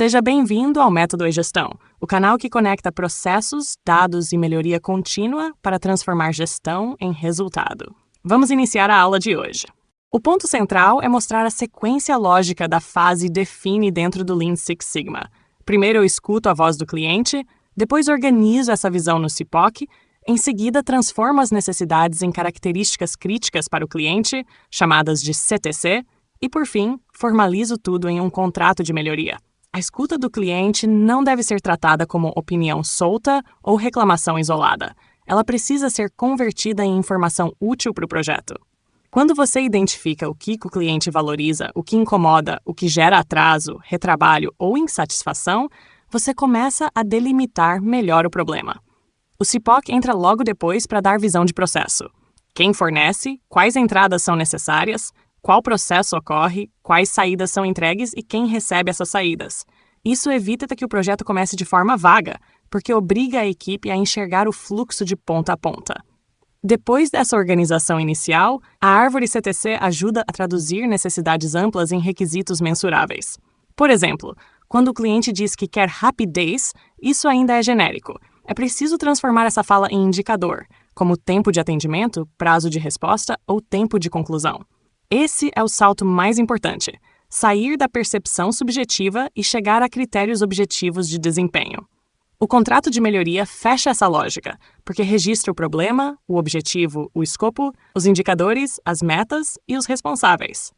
Seja bem-vindo ao Método eGestão, o canal que conecta processos, dados e melhoria contínua para transformar gestão em resultado. Vamos iniciar a aula de hoje. O ponto central é mostrar a sequência lógica da fase define dentro do Lean Six Sigma. Primeiro eu escuto a voz do cliente, depois organizo essa visão no CIPOC, em seguida transformo as necessidades em características críticas para o cliente, chamadas de CTC, e por fim, formalizo tudo em um contrato de melhoria. A escuta do cliente não deve ser tratada como opinião solta ou reclamação isolada. Ela precisa ser convertida em informação útil para o projeto. Quando você identifica o que o cliente valoriza, o que incomoda, o que gera atraso, retrabalho ou insatisfação, você começa a delimitar melhor o problema. O CIPOC entra logo depois para dar visão de processo. Quem fornece, quais entradas são necessárias, qual processo ocorre, quais saídas são entregues e quem recebe essas saídas. Isso evita que o projeto comece de forma vaga, porque obriga a equipe a enxergar o fluxo de ponta a ponta. Depois dessa organização inicial, a árvore CTC ajuda a traduzir necessidades amplas em requisitos mensuráveis. Por exemplo, quando o cliente diz que quer rapidez, isso ainda é genérico. É preciso transformar essa fala em indicador, como tempo de atendimento, prazo de resposta ou tempo de conclusão. Esse é o salto mais importante: sair da percepção subjetiva e chegar a critérios objetivos de desempenho. O contrato de melhoria fecha essa lógica, porque registra o problema, o objetivo, o escopo, os indicadores, as metas e os responsáveis.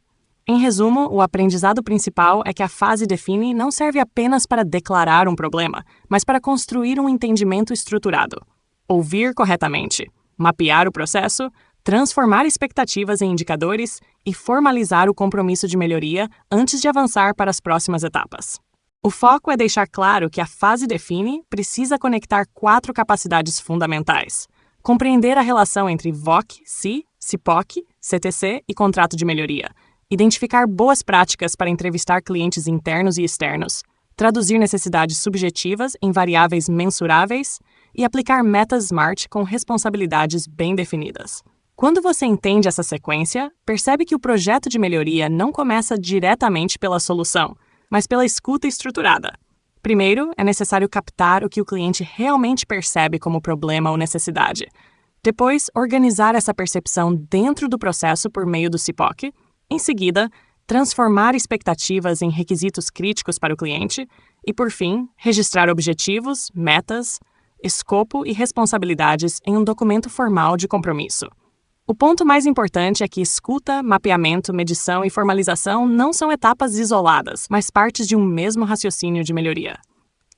Em resumo, o aprendizado principal é que a fase define não serve apenas para declarar um problema, mas para construir um entendimento estruturado. Ouvir corretamente, mapear o processo, transformar expectativas em indicadores e formalizar o compromisso de melhoria antes de avançar para as próximas etapas. O foco é deixar claro que a fase define precisa conectar 4 capacidades fundamentais: compreender a relação entre VOC, CI, CIPOC, CTC e contrato de melhoria, identificar boas práticas para entrevistar clientes internos e externos, traduzir necessidades subjetivas em variáveis mensuráveis e aplicar metas SMART com responsabilidades bem definidas. Quando você entende essa sequência, percebe que o projeto de melhoria não começa diretamente pela solução, mas pela escuta estruturada. Primeiro, é necessário captar o que o cliente realmente percebe como problema ou necessidade. Depois, organizar essa percepção dentro do processo por meio do CIPOC. Em seguida, transformar expectativas em requisitos críticos para o cliente. E, por fim, registrar objetivos, metas, escopo e responsabilidades em um documento formal de compromisso. O ponto mais importante é que escuta, mapeamento, medição e formalização não são etapas isoladas, mas partes de um mesmo raciocínio de melhoria.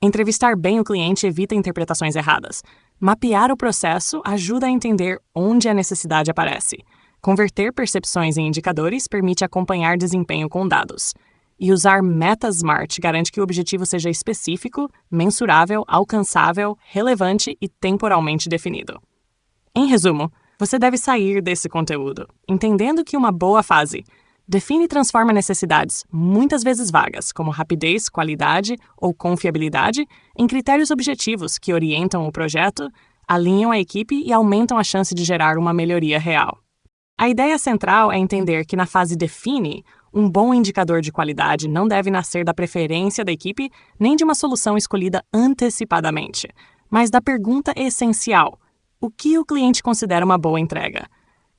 Entrevistar bem o cliente evita interpretações erradas. Mapear o processo ajuda a entender onde a necessidade aparece. Converter percepções em indicadores permite acompanhar desempenho com dados. E usar metas SMART garante que o objetivo seja específico, mensurável, alcançável, relevante e temporalmente definido. Em resumo, você deve sair desse conteúdo, entendendo que uma boa fase define e transforma necessidades, muitas vezes vagas, como rapidez, qualidade ou confiabilidade, em critérios objetivos que orientam o projeto, alinham a equipe e aumentam a chance de gerar uma melhoria real. A ideia central é entender que na fase define, um bom indicador de qualidade não deve nascer da preferência da equipe nem de uma solução escolhida antecipadamente, mas da pergunta essencial: o que o cliente considera uma boa entrega?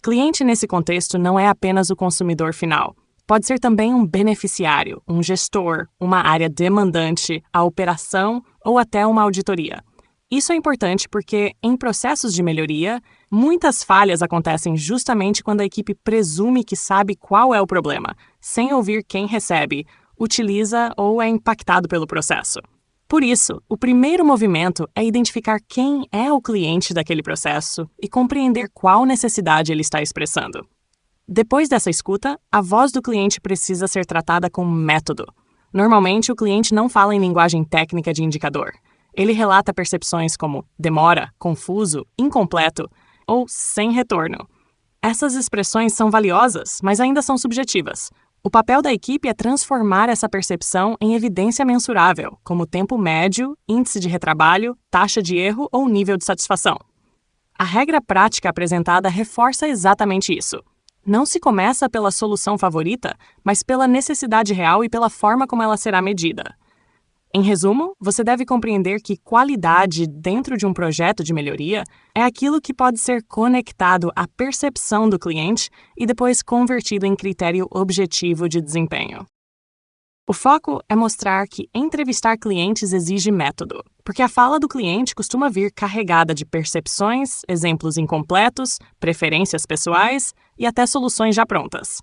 Cliente nesse contexto não é apenas o consumidor final. Pode ser também um beneficiário, um gestor, uma área demandante, a operação ou até uma auditoria. Isso é importante porque, em processos de melhoria, muitas falhas acontecem justamente quando a equipe presume que sabe qual é o problema, sem ouvir quem recebe, utiliza ou é impactado pelo processo. Por isso, o primeiro movimento é identificar quem é o cliente daquele processo e compreender qual necessidade ele está expressando. Depois dessa escuta, a voz do cliente precisa ser tratada com método. Normalmente, o cliente não fala em linguagem técnica de indicador. Ele relata percepções como demora, confuso, incompleto ou sem retorno. Essas expressões são valiosas, mas ainda são subjetivas. O papel da equipe é transformar essa percepção em evidência mensurável, como tempo médio, índice de retrabalho, taxa de erro ou nível de satisfação. A regra prática apresentada reforça exatamente isso. Não se começa pela solução favorita, mas pela necessidade real e pela forma como ela será medida. Em resumo, você deve compreender que qualidade dentro de um projeto de melhoria é aquilo que pode ser conectado à percepção do cliente e depois convertido em critério objetivo de desempenho. O foco é mostrar que entrevistar clientes exige método, porque a fala do cliente costuma vir carregada de percepções, exemplos incompletos, preferências pessoais e até soluções já prontas.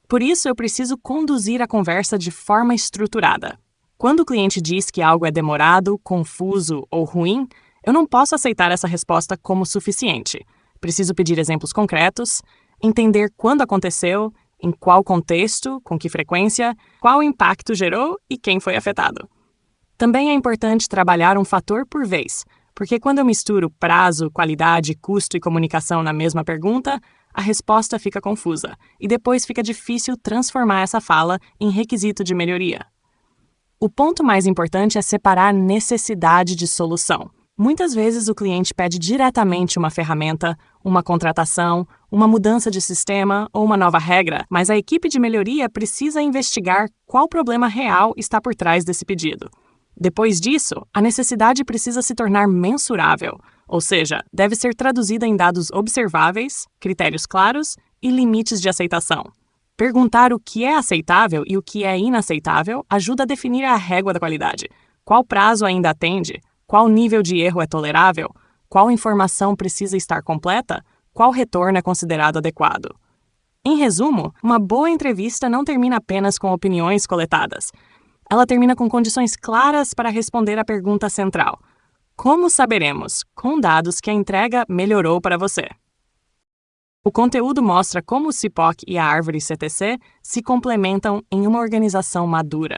Por isso, eu preciso conduzir a conversa de forma estruturada. Quando o cliente diz que algo é demorado, confuso ou ruim, eu não posso aceitar essa resposta como suficiente. Preciso pedir exemplos concretos, entender quando aconteceu, em qual contexto, com que frequência, qual impacto gerou e quem foi afetado. Também é importante trabalhar um fator por vez, porque quando eu misturo prazo, qualidade, custo e comunicação na mesma pergunta, a resposta fica confusa e depois fica difícil transformar essa fala em requisito de melhoria. O ponto mais importante é separar necessidade de solução. Muitas vezes o cliente pede diretamente uma ferramenta, uma contratação, uma mudança de sistema ou uma nova regra, mas a equipe de melhoria precisa investigar qual problema real está por trás desse pedido. Depois disso, a necessidade precisa se tornar mensurável, ou seja, deve ser traduzida em dados observáveis, critérios claros e limites de aceitação. Perguntar o que é aceitável e o que é inaceitável ajuda a definir a régua da qualidade. Qual prazo ainda atende? Qual nível de erro é tolerável? Qual informação precisa estar completa? Qual retorno é considerado adequado? Em resumo, uma boa entrevista não termina apenas com opiniões coletadas. Ela termina com condições claras para responder à pergunta central. Como saberemos, com dados, que a entrega melhorou para você? O conteúdo mostra como o CIPOC e a árvore CTC se complementam em uma organização madura.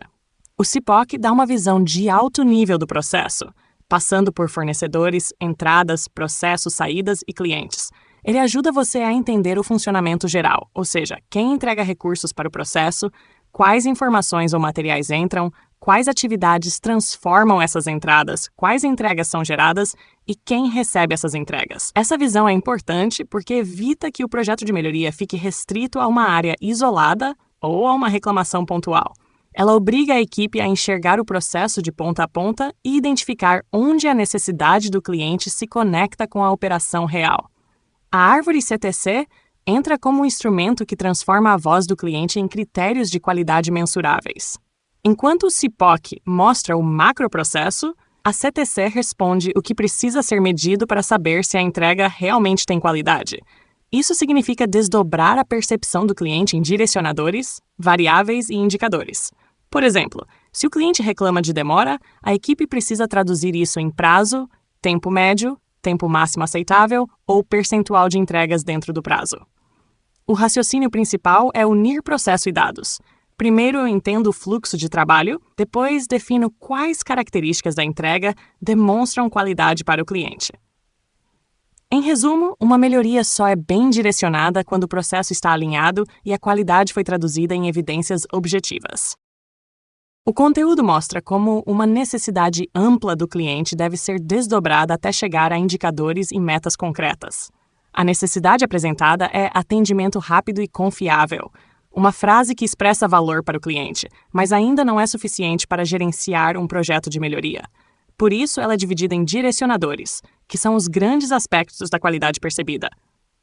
O CIPOC dá uma visão de alto nível do processo, passando por fornecedores, entradas, processos, saídas e clientes. Ele ajuda você a entender o funcionamento geral, ou seja, quem entrega recursos para o processo, quais informações ou materiais entram, quais atividades transformam essas entradas, quais entregas são geradas e quem recebe essas entregas. Essa visão é importante porque evita que o projeto de melhoria fique restrito a uma área isolada ou a uma reclamação pontual. Ela obriga a equipe a enxergar o processo de ponta a ponta e identificar onde a necessidade do cliente se conecta com a operação real. A árvore CTC entra como um instrumento que transforma a voz do cliente em critérios de qualidade mensuráveis. Enquanto o CIPOC mostra o macroprocesso, a CTC responde o que precisa ser medido para saber se a entrega realmente tem qualidade. Isso significa desdobrar a percepção do cliente em direcionadores, variáveis e indicadores. Por exemplo, se o cliente reclama de demora, a equipe precisa traduzir isso em prazo, tempo médio, tempo máximo aceitável ou percentual de entregas dentro do prazo. O raciocínio principal é unir processo e dados. Primeiro eu entendo o fluxo de trabalho, depois defino quais características da entrega demonstram qualidade para o cliente. Em resumo, uma melhoria só é bem direcionada quando o processo está alinhado e a qualidade foi traduzida em evidências objetivas. O conteúdo mostra como uma necessidade ampla do cliente deve ser desdobrada até chegar a indicadores e metas concretas. A necessidade apresentada é atendimento rápido e confiável, uma frase que expressa valor para o cliente, mas ainda não é suficiente para gerenciar um projeto de melhoria. Por isso, ela é dividida em direcionadores, que são os grandes aspectos da qualidade percebida: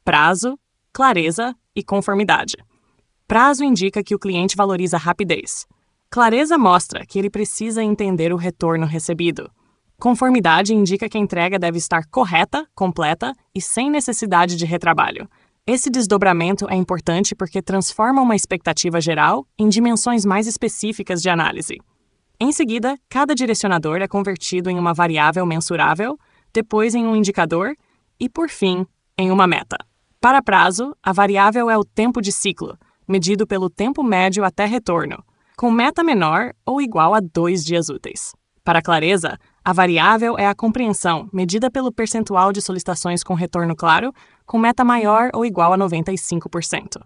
prazo, clareza e conformidade. Prazo indica que o cliente valoriza rapidez. Clareza mostra que ele precisa entender o retorno recebido. Conformidade indica que a entrega deve estar correta, completa e sem necessidade de retrabalho. Esse desdobramento é importante porque transforma uma expectativa geral em dimensões mais específicas de análise. Em seguida, cada direcionador é convertido em uma variável mensurável, depois em um indicador e, por fim, em uma meta. Para prazo, a variável é o tempo de ciclo, medido pelo tempo médio até retorno, com meta menor ou igual a 2 dias úteis. Para clareza, a variável é a compreensão, medida pelo percentual de solicitações com retorno claro, com meta maior ou igual a 95%.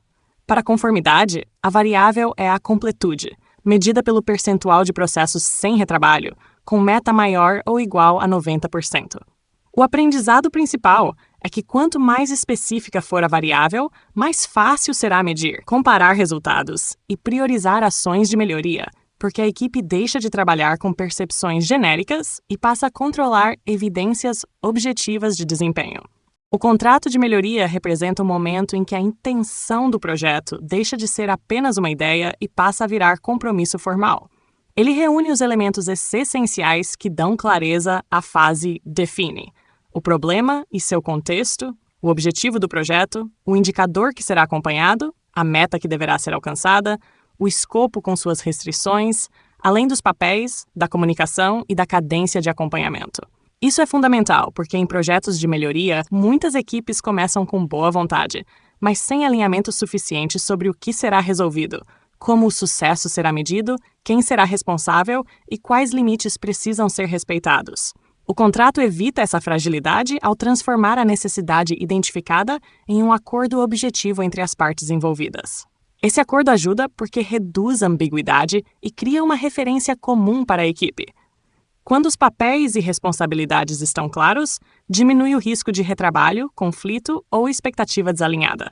Para conformidade, a variável é a completude, medida pelo percentual de processos sem retrabalho, com meta maior ou igual a 90%. O aprendizado principal é que quanto mais específica for a variável, mais fácil será medir, comparar resultados e priorizar ações de melhoria, porque a equipe deixa de trabalhar com percepções genéricas e passa a controlar evidências objetivas de desempenho. O contrato de melhoria representa o momento em que a intenção do projeto deixa de ser apenas uma ideia e passa a virar compromisso formal. Ele reúne os elementos essenciais que dão clareza à fase define: o problema e seu contexto, o objetivo do projeto, o indicador que será acompanhado, a meta que deverá ser alcançada, o escopo com suas restrições, além dos papéis, da comunicação e da cadência de acompanhamento. Isso é fundamental porque em projetos de melhoria, muitas equipes começam com boa vontade, mas sem alinhamento suficiente sobre o que será resolvido, como o sucesso será medido, quem será responsável e quais limites precisam ser respeitados. O contrato evita essa fragilidade ao transformar a necessidade identificada em um acordo objetivo entre as partes envolvidas. Esse acordo ajuda porque reduz a ambiguidade e cria uma referência comum para a equipe. Quando os papéis e responsabilidades estão claros, diminui o risco de retrabalho, conflito ou expectativa desalinhada.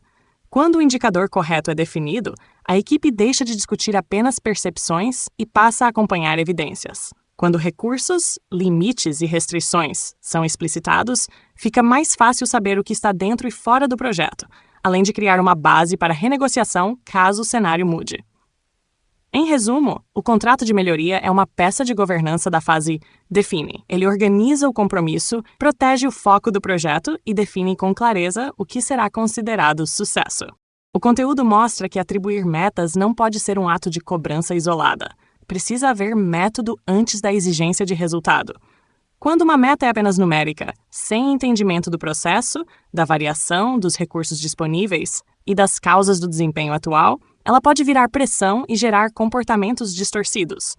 Quando o indicador correto é definido, a equipe deixa de discutir apenas percepções e passa a acompanhar evidências. Quando recursos, limites e restrições são explicitados, fica mais fácil saber o que está dentro e fora do projeto, além de criar uma base para renegociação caso o cenário mude. Em resumo, o contrato de melhoria é uma peça de governança da fase define. Ele organiza o compromisso, protege o foco do projeto e define com clareza o que será considerado sucesso. O conteúdo mostra que atribuir metas não pode ser um ato de cobrança isolada. Precisa haver método antes da exigência de resultado. Quando uma meta é apenas numérica, sem entendimento do processo, da variação dos recursos disponíveis e das causas do desempenho atual, ela pode virar pressão e gerar comportamentos distorcidos.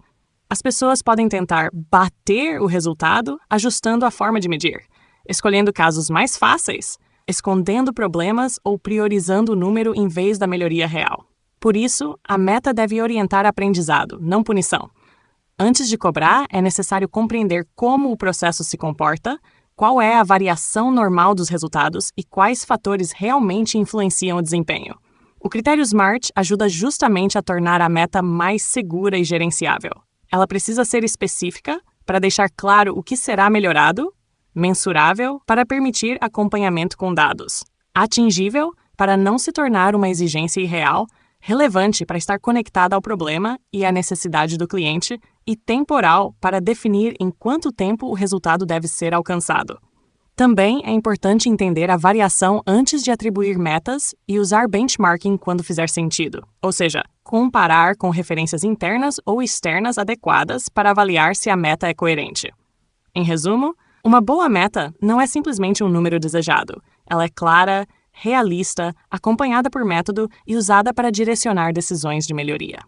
As pessoas podem tentar bater o resultado ajustando a forma de medir, escolhendo casos mais fáceis, escondendo problemas ou priorizando o número em vez da melhoria real. Por isso, a meta deve orientar aprendizado, não punição. Antes de cobrar, é necessário compreender como o processo se comporta, qual é a variação normal dos resultados e quais fatores realmente influenciam o desempenho. O critério SMART ajuda justamente a tornar a meta mais segura e gerenciável. Ela precisa ser específica para deixar claro o que será melhorado, mensurável para permitir acompanhamento com dados, atingível para não se tornar uma exigência irreal, relevante para estar conectada ao problema e à necessidade do cliente, e temporal para definir em quanto tempo o resultado deve ser alcançado. Também é importante entender a variação antes de atribuir metas e usar benchmarking quando fizer sentido, ou seja, comparar com referências internas ou externas adequadas para avaliar se a meta é coerente. Em resumo, uma boa meta não é simplesmente um número desejado. Ela é clara, realista, acompanhada por método e usada para direcionar decisões de melhoria.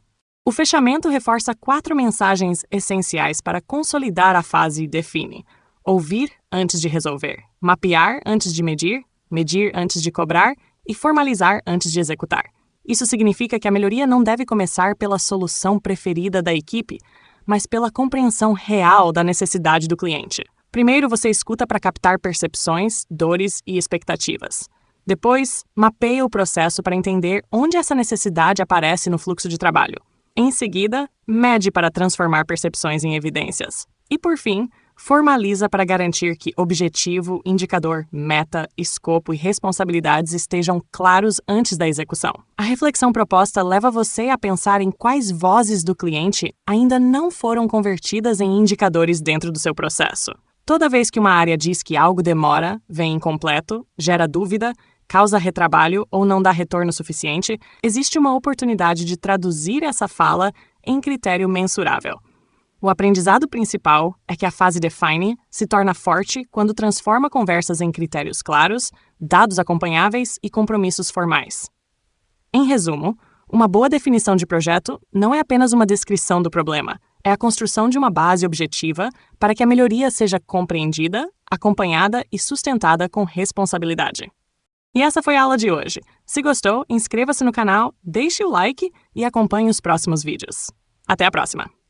O fechamento reforça 4 mensagens essenciais para consolidar a fase define: ouvir antes de resolver, mapear antes de medir, medir antes de cobrar e formalizar antes de executar. Isso significa que a melhoria não deve começar pela solução preferida da equipe, mas pela compreensão real da necessidade do cliente. Primeiro, você escuta para captar percepções, dores e expectativas. Depois, mapeia o processo para entender onde essa necessidade aparece no fluxo de trabalho. Em seguida, mede para transformar percepções em evidências. E, por fim, formaliza para garantir que objetivo, indicador, meta, escopo e responsabilidades estejam claros antes da execução. A reflexão proposta leva você a pensar em quais vozes do cliente ainda não foram convertidas em indicadores dentro do seu processo. Toda vez que uma área diz que algo demora, vem incompleto, gera dúvida, causa retrabalho ou não dá retorno suficiente, existe uma oportunidade de traduzir essa fala em critério mensurável. O aprendizado principal é que a fase define se torna forte quando transforma conversas em critérios claros, dados acompanháveis e compromissos formais. Em resumo, uma boa definição de projeto não é apenas uma descrição do problema, é a construção de uma base objetiva para que a melhoria seja compreendida, acompanhada e sustentada com responsabilidade. E essa foi a aula de hoje. Se gostou, inscreva-se no canal, deixe o like e acompanhe os próximos vídeos. Até a próxima!